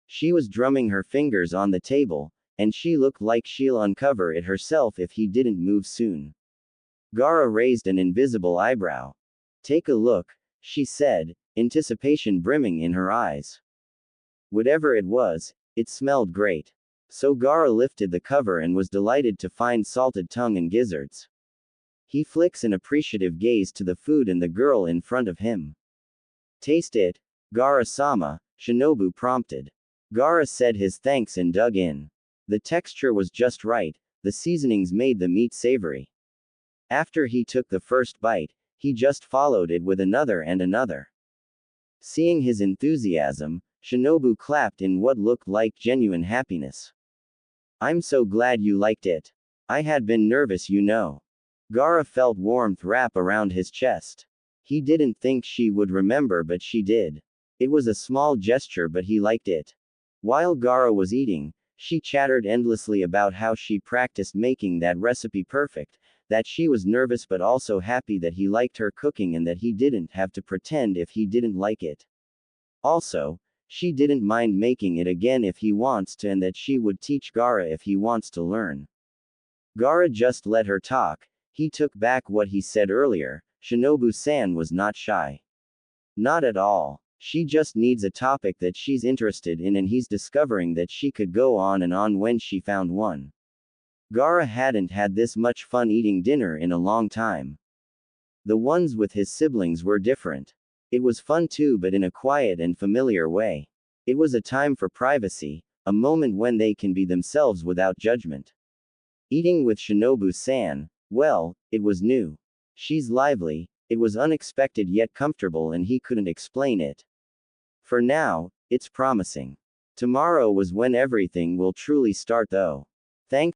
She was drumming her fingers on the table, and she looked like she'll uncover it herself if he didn't move soon. Gaara raised an invisible eyebrow. Take a look, she said, anticipation brimming in her eyes. Whatever it was, it smelled great. So Gaara lifted the cover and was delighted to find salted tongue and gizzards. He flicks an appreciative gaze to the food and the girl in front of him. Taste it, Gaara-sama, Shinobu prompted. Gaara said his thanks and dug in. The texture was just right, the seasonings made the meat savory. After he took the first bite, he just followed it with another and another. Seeing his enthusiasm, Shinobu clapped in what looked like genuine happiness. I'm so glad you liked it. I had been nervous, you know. Gaara felt warmth wrap around his chest. He didn't think she would remember, but she did. It was a small gesture, but he liked it. While Gaara was eating, she chattered endlessly about how she practiced making that recipe perfect, that she was nervous but also happy that he liked her cooking and that he didn't have to pretend if he didn't like it. Also, she didn't mind making it again if he wants to and that she would teach Gaara if he wants to learn. Gaara just let her talk. He took back what he said earlier. Shinobu-san was not shy. Not at all. She just needs a topic that she's interested in, and he's discovering that she could go on and on when she found one. Gaara hadn't had this much fun eating dinner in a long time. The ones with his siblings were different. It was fun too, but in a quiet and familiar way. It was a time for privacy, a moment when they can be themselves without judgment. Eating with Shinobu-san, well, it was new. She's lively, it was unexpected yet comfortable, and he couldn't explain it. For now, it's promising. Tomorrow was when everything will truly start though. Thanks.